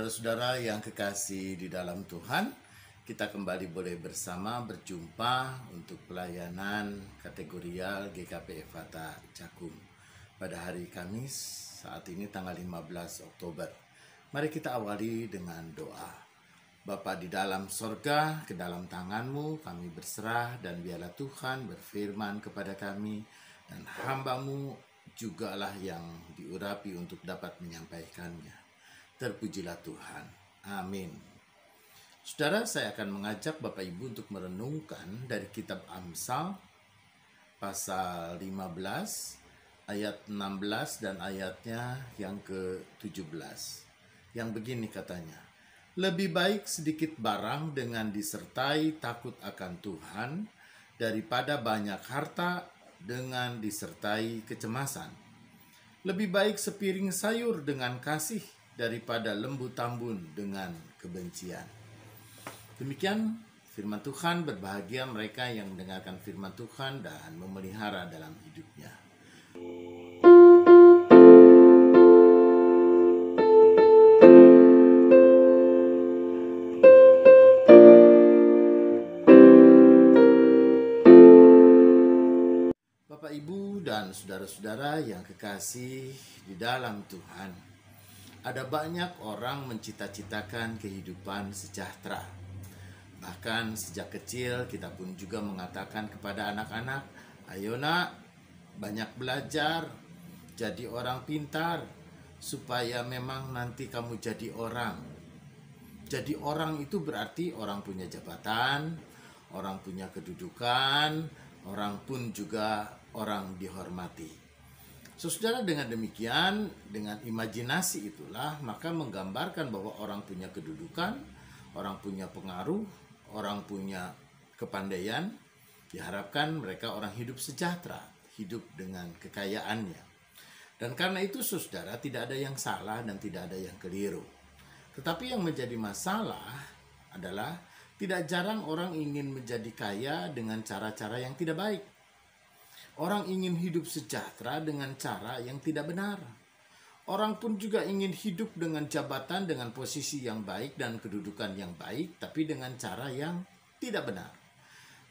Saudara-saudara yang kekasih di dalam Tuhan, kita kembali boleh bersama berjumpa untuk pelayanan kategorial GKP Efata Cakung pada hari Kamis, saat ini tanggal 15 Oktober. Mari kita awali dengan doa. Bapa di dalam sorga, ke dalam tangan-Mu kami berserah, dan biarlah Tuhan berfirman kepada kami, dan hamba-Mu jugalah yang diurapi untuk dapat menyampaikannya. Terpujilah Tuhan. Amin. Saudara, saya akan mengajak Bapak Ibu untuk merenungkan dari kitab Amsal pasal 15 ayat 16 dan ayatnya yang ke-17. Yang begini katanya, lebih baik sedikit barang dengan disertai takut akan Tuhan daripada banyak harta dengan disertai kecemasan. Lebih baik sepiring sayur dengan kasih daripada lembu tambun dengan kebencian. Demikian firman Tuhan. Berbahagia mereka yang mendengarkan firman Tuhan dan memelihara dalam hidupnya. Bapak, Ibu, dan saudara-saudara yang kekasih di dalam Tuhan, ada banyak orang mencita-citakan kehidupan sejahtera. Bahkan sejak kecil kita pun juga mengatakan kepada anak-anak, ayo nak, banyak belajar, jadi orang pintar, supaya memang nanti kamu jadi orang. Jadi orang itu berarti orang punya jabatan, orang punya kedudukan, orang pun juga orang dihormati. Saudara, dengan demikian, dengan imajinasi itulah, maka menggambarkan bahwa orang punya kedudukan, orang punya pengaruh, orang punya kepandaian, diharapkan mereka orang hidup sejahtera, hidup dengan kekayaannya. Dan karena itu, saudara, tidak ada yang salah dan tidak ada yang keliru. Tetapi yang menjadi masalah adalah tidak jarang orang ingin menjadi kaya dengan cara-cara yang tidak baik. Orang ingin hidup sejahtera dengan cara yang tidak benar. Orang pun juga ingin hidup dengan jabatan, dengan posisi yang baik dan kedudukan yang baik, tapi dengan cara yang tidak benar.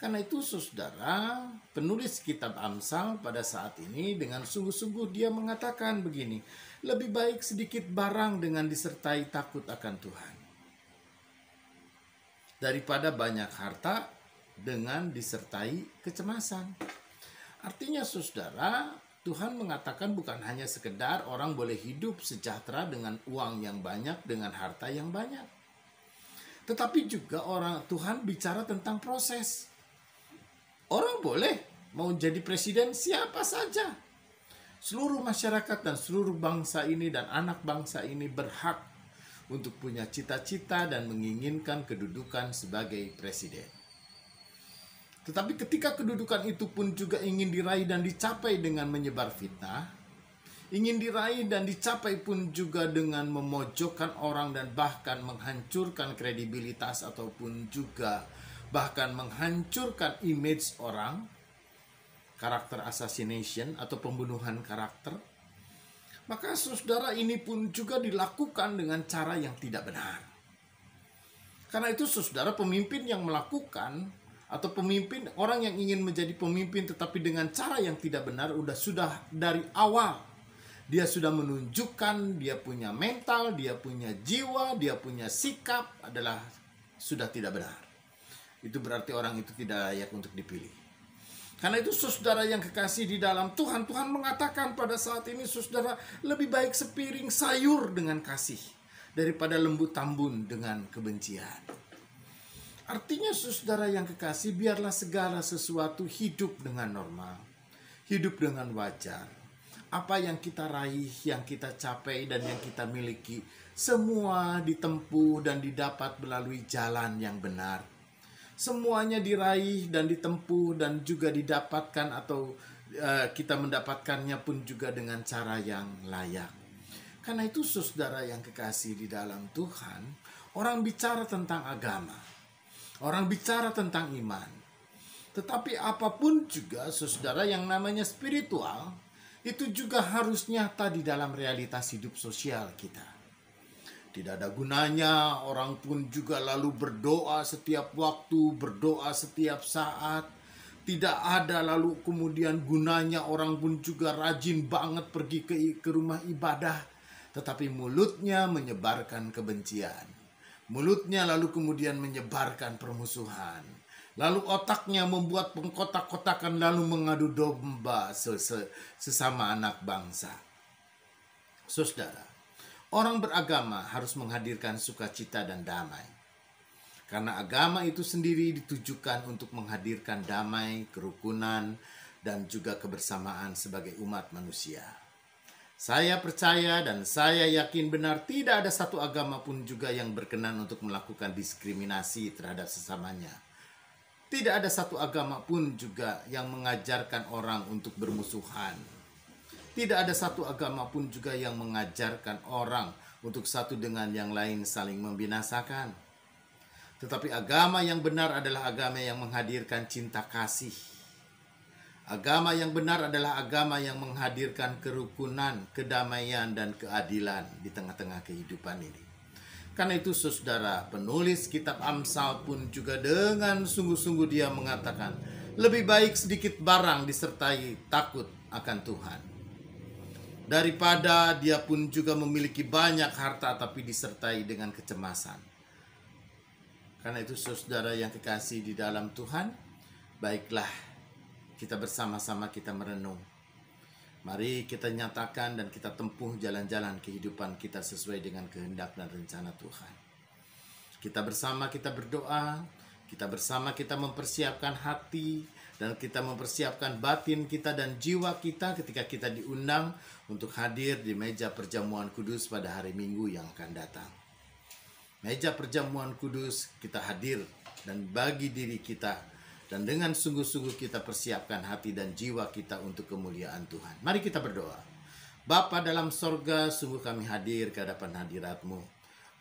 Karena itu, saudara, penulis kitab Amsal pada saat ini dengan sungguh-sungguh dia mengatakan begini, lebih baik sedikit barang dengan disertai takut akan Tuhan daripada banyak harta dengan disertai kecemasan. Artinya, saudara, Tuhan mengatakan bukan hanya sekedar orang boleh hidup sejahtera dengan uang yang banyak, dengan harta yang banyak. Tetapi juga Tuhan bicara tentang proses. Orang boleh mau jadi presiden siapa saja. Seluruh masyarakat dan seluruh bangsa ini dan anak bangsa ini berhak untuk punya cita-cita dan menginginkan kedudukan sebagai presiden. Tetapi ketika kedudukan itu pun juga ingin diraih dan dicapai dengan menyebar fitnah, ingin diraih dan dicapai pun juga dengan memojokkan orang dan bahkan menghancurkan kredibilitas ataupun juga bahkan menghancurkan image orang, karakter assassination atau pembunuhan karakter, maka saudara ini pun juga dilakukan dengan cara yang tidak benar. Karena itu, saudara, pemimpin yang melakukan atau pemimpin, orang yang ingin menjadi pemimpin tetapi dengan cara yang tidak benar, sudah dari awal dia sudah menunjukkan dia punya mental, dia punya jiwa, dia punya sikap adalah sudah tidak benar. Itu berarti orang itu tidak layak untuk dipilih. Karena itu, saudara yang kekasih di dalam Tuhan, Tuhan mengatakan pada saat ini, saudara, lebih baik sepiring sayur dengan kasih daripada lembu tambun dengan kebencian. Artinya, saudara yang kekasih, biarlah segala sesuatu hidup dengan normal, hidup dengan wajar. Apa yang kita raih, yang kita capai, dan yang kita miliki, semua ditempuh dan didapat melalui jalan yang benar. Semuanya diraih dan ditempuh dan juga didapatkan atau kita mendapatkannya pun juga dengan cara yang layak. Karena itu, saudara yang kekasih di dalam Tuhan, orang bicara tentang agama, orang bicara tentang iman. Tetapi apapun juga, saudara, yang namanya spiritual, itu juga harus nyata di dalam realitas hidup sosial kita. Tidak ada gunanya orang pun juga lalu berdoa setiap waktu, berdoa setiap saat. Tidak ada lalu kemudian gunanya orang pun juga rajin banget pergi ke rumah ibadah. Tetapi mulutnya menyebarkan kebencian. Mulutnya lalu kemudian menyebarkan permusuhan. Lalu otaknya membuat pengkotak-kotakan lalu mengadu domba sesama anak bangsa. Saudara, orang beragama harus menghadirkan sukacita dan damai. Karena agama itu sendiri ditujukan untuk menghadirkan damai, kerukunan, dan juga kebersamaan sebagai umat manusia. Saya percaya dan saya yakin benar tidak ada satu agama pun juga yang berkenan untuk melakukan diskriminasi terhadap sesamanya. Tidak ada satu agama pun juga yang mengajarkan orang untuk bermusuhan. Tidak ada satu agama pun juga yang mengajarkan orang untuk satu dengan yang lain saling membinasakan. Tetapi agama yang benar adalah agama yang menghadirkan cinta kasih. Agama yang benar adalah agama yang menghadirkan kerukunan, kedamaian, dan keadilan di tengah-tengah kehidupan ini. Karena itu saudara, penulis kitab Amsal pun juga dengan sungguh-sungguh dia mengatakan, lebih baik sedikit barang disertai takut akan Tuhan, daripada dia pun juga memiliki banyak harta tapi disertai dengan kecemasan. Karena itu saudara yang kekasih di dalam Tuhan, baiklah kita bersama-sama kita merenung. Mari kita nyatakan dan kita tempuh jalan-jalan kehidupan kita sesuai dengan kehendak dan rencana Tuhan. Kita bersama kita berdoa, kita bersama kita mempersiapkan hati, dan kita mempersiapkan batin kita dan jiwa kita ketika kita diundang untuk hadir di meja perjamuan kudus pada hari Minggu yang akan datang. Meja perjamuan kudus kita hadir dan bagi diri kita, dan dengan sungguh-sungguh kita persiapkan hati dan jiwa kita untuk kemuliaan Tuhan. Mari kita berdoa. Bapa dalam sorga, sungguh kami hadir ke hadapan hadirat-Mu.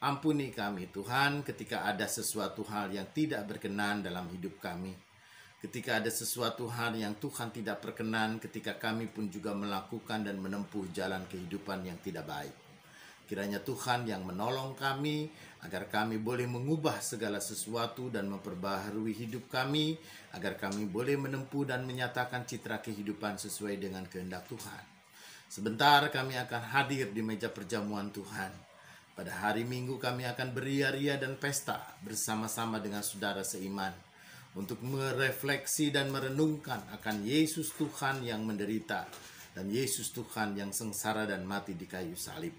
Ampuni kami Tuhan ketika ada sesuatu hal yang tidak berkenan dalam hidup kami. Ketika ada sesuatu hal yang Tuhan tidak berkenan, ketika kami pun juga melakukan dan menempuh jalan kehidupan yang tidak baik. Kiranya Tuhan yang menolong kami agar kami boleh mengubah segala sesuatu dan memperbaharui hidup kami, agar kami boleh menempuh dan menyatakan citra kehidupan sesuai dengan kehendak Tuhan. Sebentar kami akan hadir di meja perjamuan Tuhan. Pada hari Minggu kami akan beria-ria dan pesta bersama-sama dengan saudara seiman untuk merefleksi dan merenungkan akan Yesus Tuhan yang menderita dan Yesus Tuhan yang sengsara dan mati di kayu salib,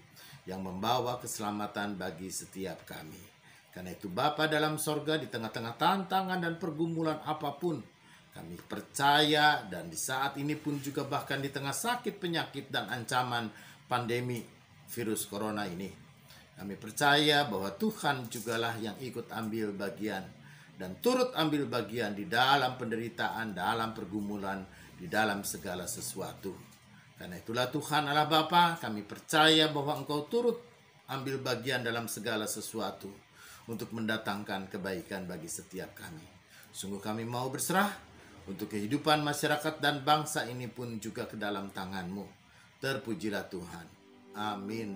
yang membawa keselamatan bagi setiap kami. Karena itu Bapa dalam sorga, di tengah-tengah tantangan dan pergumulan apapun, kami percaya, dan di saat ini pun juga bahkan di tengah sakit penyakit dan ancaman pandemi virus corona ini, kami percaya bahwa Tuhan jugalah yang ikut ambil bagian dan turut ambil bagian di dalam penderitaan, dalam pergumulan, di dalam segala sesuatu. Karena itulah Tuhan Allah Bapa, kami percaya bahwa Engkau turut ambil bagian dalam segala sesuatu untuk mendatangkan kebaikan bagi setiap kami. Sungguh kami mau berserah untuk kehidupan masyarakat dan bangsa ini pun juga ke dalam tangan-Mu. Terpujilah Tuhan. Amin.